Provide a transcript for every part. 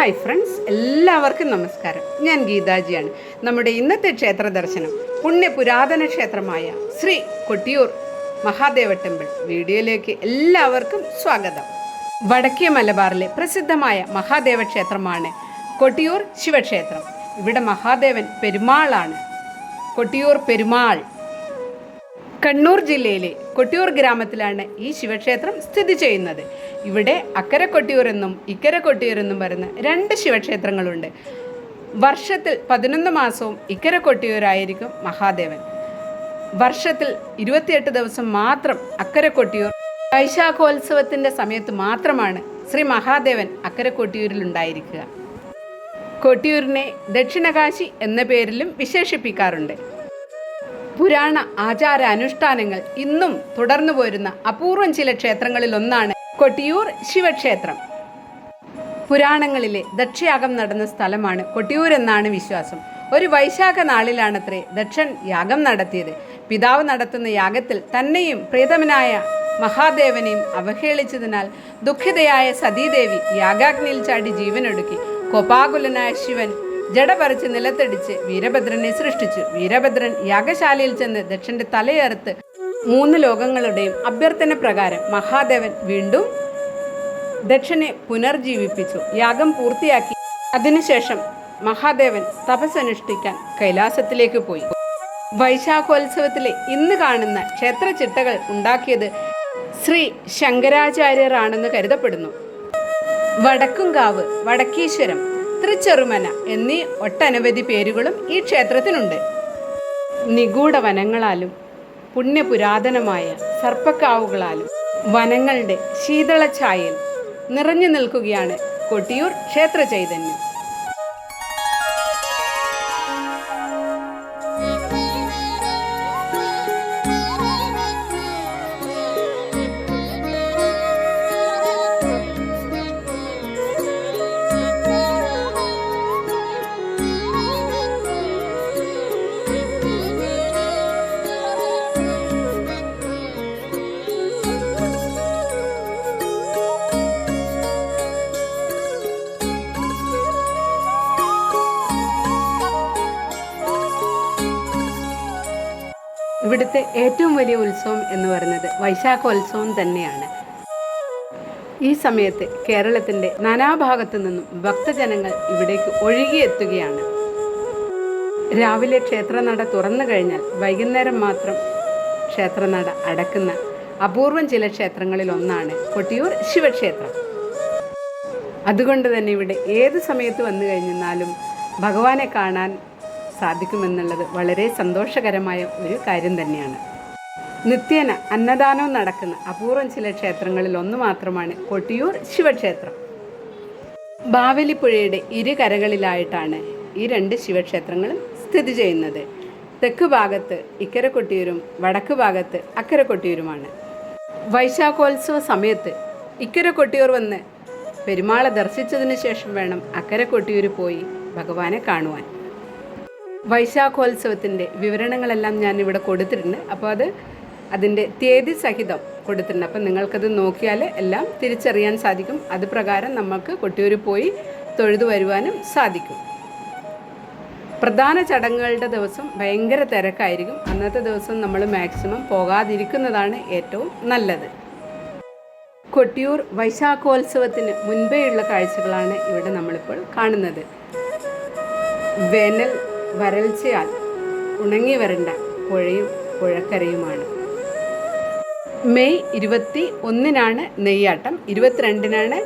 Hi friends, എല്ലാവർക്കും നമസ്കാരം. ഞാൻ ഗീതാജിയാണ്. നമ്മുടെ ഇന്നത്തെ ക്ഷേത്ര ദർശനം പുണ്യപുരാതന ക്ഷേത്രമായ ശ്രീ കൊട്ടിയൂർ മഹാദേവ ടെമ്പിൾ വീഡിയോയിലേക്ക് എല്ലാവർക്കും സ്വാഗതം. വടക്കേ മലബാറിലെ പ്രസിദ്ധമായ മഹാദേവ ക്ഷേത്രമാണ് കൊട്ടിയൂർ ശിവക്ഷേത്രം. ഇവിടെ മഹാദേവൻ പെരുമാളാണ്. കൊട്ടിയൂർ പെരുമാൾ കണ്ണൂർ ജില്ലയിലെ കൊട്ടിയൂർ ഗ്രാമത്തിലാണ് ഈ ശിവക്ഷേത്രം സ്ഥിതി ചെയ്യുന്നത്. ഇവിടെ അക്കരെ കൊട്ടിയൂർ എന്നും ഇക്കരെ കൊട്ടിയൂർ എന്നും പറയുന്ന രണ്ട് ശിവക്ഷേത്രങ്ങളുണ്ട്. വർഷത്തിൽ 11 മാസവും ഇക്കരെ കൊട്ടിയൂരായിരിക്കും മഹാദേവൻ. വർഷത്തിൽ 28 ദിവസം മാത്രം അക്കരെ കൊട്ടിയൂർ. വൈശാഖോത്സവത്തിൻ്റെ സമയത്ത് മാത്രമാണ് ശ്രീ മഹാദേവൻ അക്കരെ കൊട്ടിയൂരിൽ ഉണ്ടായിരിക്കുക. കൊട്ടിയൂരിനെ ദക്ഷിണകാശി എന്ന പേരിലും വിശേഷിപ്പിക്കാറുണ്ട്. പുരാണ ആചാര അനുഷ്ഠാനങ്ങൾ ഇന്നും തുടർന്നു പോരുന്ന അപൂർവം ചില ക്ഷേത്രങ്ങളിൽ ഒന്നാണ് കൊട്ടിയൂർ ശിവക്ഷേത്രം. പുരാണങ്ങളിലെ ദക്ഷയാഗം നടന്ന സ്ഥലമാണ് കൊട്ടിയൂർ എന്നാണ് വിശ്വാസം. ഒരു വൈശാഖ നാളിലാണത്രേ ദക്ഷൻ യാഗം നടത്തിയത്. പിതാവ് നടത്തുന്ന യാഗത്തിൽ തന്നെയും പ്രീതമനായ മഹാദേവനെയും അവഹേളിച്ചതിനാൽ ദുഃഖിതയായ സതീദേവി യാഗാഗ്നിയിൽ ചാടി ജീവനൊടുക്കി. കോപാകുലനായ ശിവൻ ജടപറിച്ച് നിലത്തടിച്ച് വീരഭദ്രനെ സൃഷ്ടിച്ചു. വീരഭദ്രൻ യാഗശാലയിൽ ചെന്ന് ദക്ഷന്റെ തലയറുത്ത് 3 ലോകങ്ങളുടെയും അഭ്യർത്ഥന പ്രകാരം മഹാദേവൻ വീണ്ടും ദക്ഷനെ പുനർജീവിപ്പിച്ചു. യാഗം പൂർത്തിയാക്കി. അതിനുശേഷം മഹാദേവൻ തപസ്സനുഷ്ഠിക്കാൻ കൈലാസത്തിലേക്ക് പോയി. വൈശാഖോത്സവത്തിലെ ഇന്ന് കാണുന്ന ക്ഷേത്ര ചിട്ടകൾ ഉണ്ടാക്കിയത് ശ്രീ ശങ്കരാചാര്യരാണെന്ന് കരുതപ്പെടുന്നു. വടക്കുംകാവ്, വടക്കീശ്വരം, തൃച്ചെറുമന എന്നീ ഒട്ടനവധി പേരുകളും ഈ ക്ഷേത്രത്തിനുണ്ട്. നിഗൂഢ വനങ്ങളാലും പുണ്യപുരാതനമായ സർപ്പക്കാവുകളാലും വനങ്ങളുടെ ശീതളഛായയിൽ നിറഞ്ഞു നിൽക്കുകയാണ് കൊട്ടിയൂർ ക്ഷേത്ര ചൈതന്യം. ഇവിടുത്തെ ഏറ്റവും വലിയ ഉത്സവം എന്ന് പറയുന്നത് വൈശാഖോത്സവം തന്നെയാണ്. ഈ സമയത്ത് കേരളത്തിൻ്റെ നാനാഭാഗത്തു നിന്നും ഭക്തജനങ്ങൾ ഇവിടേക്ക് ഒഴുകിയെത്തുകയാണ്. രാവിലെ ക്ഷേത്രനട തുറന്നു കഴിഞ്ഞാൽ വൈകുന്നേരം മാത്രം ക്ഷേത്രനട അടക്കുന്ന അപൂർവം ചില ക്ഷേത്രങ്ങളിൽ ഒന്നാണ് കൊട്ടിയൂർ ശിവക്ഷേത്രം. അതുകൊണ്ട് തന്നെ ഇവിടെ ഏത് സമയത്ത് വന്നു കഴിഞ്ഞാലും ഭഗവാനെ കാണാൻ സാധിക്കുമെന്നുള്ളത് വളരെ സന്തോഷകരമായ ഒരു കാര്യം തന്നെയാണ്. നിത്യേന അന്നദാനവും നടക്കുന്ന അപൂർവം ചില ക്ഷേത്രങ്ങളിൽ ഒന്ന് മാത്രമാണ് കൊട്ടിയൂർ ശിവക്ഷേത്രം. ബാവലിപ്പുഴയുടെ ഇരുകരകളിലായിട്ടാണ് ഈ രണ്ട് ശിവക്ഷേത്രങ്ങളും സ്ഥിതി ചെയ്യുന്നത്. തെക്ക് ഭാഗത്ത് ഇക്കരെ കൊട്ടിയൂരും വടക്ക് ഭാഗത്ത് അക്കരെ കൊട്ടിയൂരുമാണ്. വൈശാഖോത്സവ സമയത്ത് ഇക്കരെ കൊട്ടിയൂർ വന്ന് പെരുമാളെ ദർശിച്ചതിന് ശേഷം വേണം അക്കരെ കൊട്ടിയൂർ പോയി ഭഗവാനെ കാണുവാൻ. വൈശാഖോത്സവത്തിൻ്റെ വിവരണങ്ങളെല്ലാം ഞാനിവിടെ കൊടുത്തിട്ടുണ്ട്. അപ്പോൾ അതിൻ്റെ തീയതി സഹിതം കൊടുത്തിട്ടുണ്ട്. അപ്പം നിങ്ങൾക്കത് നോക്കിയാൽ എല്ലാം തിരിച്ചറിയാൻ സാധിക്കും. അത് പ്രകാരം നമുക്ക് കൊട്ടിയൂർ പോയി തൊഴുതു വരുവാനും സാധിക്കും. പ്രധാന ചടങ്ങുകളുടെ ദിവസം ഭയങ്കര തിരക്കായിരിക്കും. അന്നത്തെ ദിവസം നമ്മൾ മാക്സിമം പോകാതിരിക്കുന്നതാണ് ഏറ്റവും നല്ലത്. കൊട്ടിയൂർ വൈശാഖോത്സവത്തിന് മുൻപേയുള്ള കാഴ്ചകളാണ് ഇവിടെ നമ്മളിപ്പോൾ കാണുന്നത്. വേനൽ വരൾച്ചയാൽ ഉണങ്ങി വരേണ്ട പുഴയും പുഴക്കരയുമാണ്. മെയ് 21-നാണ് നെയ്യാട്ടം, 22-നാണ്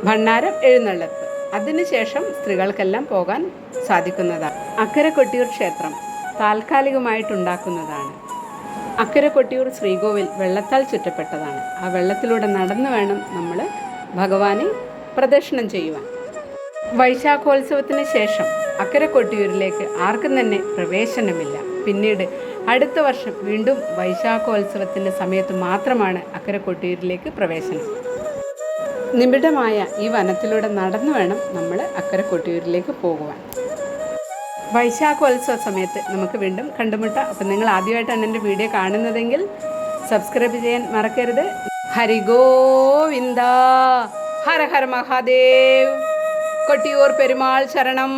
ഭണ്ണാരം എഴുന്നള്ളത്ത്. അതിനുശേഷം സ്ത്രീകൾക്കെല്ലാം പോകാൻ സാധിക്കുന്നതാണ്. അക്കരെ കൊട്ടിയൂർ ക്ഷേത്രം താൽക്കാലികമായിട്ടുണ്ടാക്കുന്നതാണ്. അക്കരെ കൊട്ടിയൂർ ശ്രീകോവിൽ വെള്ളത്താൽ ചുറ്റപ്പെട്ടതാണ്. ആ വെള്ളത്തിലൂടെ നടന്നു വേണം നമ്മൾ ഭഗവാനെ പ്രദക്ഷിണം ചെയ്യുവാൻ. വൈശാഖോത്സവത്തിന് ശേഷം അക്കരെ കൊട്ടിയൂരിലേക്ക് ആർക്കും തന്നെ പ്രവേശനമില്ല. പിന്നീട് അടുത്ത വർഷം വീണ്ടും വൈശാഖോത്സവത്തിൻ്റെ സമയത്ത് മാത്രമാണ് അക്കരെ കൊട്ടിയൂരിലേക്ക് പ്രവേശനം. നിബിഡമായ ഈ വനത്തിലൂടെ നടന്നു വേണം നമ്മൾ അക്കരെ കൊട്ടിയൂരിലേക്ക് പോകുവാൻ. വൈശാഖോത്സവ സമയത്ത് നമുക്ക് വീണ്ടും കണ്ടുമുട്ടാം. അപ്പം നിങ്ങൾ ആദ്യമായിട്ടാണ് എൻ്റെ വീഡിയോ കാണുന്നതെങ്കിൽ സബ്സ്ക്രൈബ് ചെയ്യാൻ മറക്കരുത്. ഹരി ഗോവിന്ദ, ഹര ഹര മഹാദേവ്. കൊട്ടിയൂർ പെരുമാൾ ശരണം.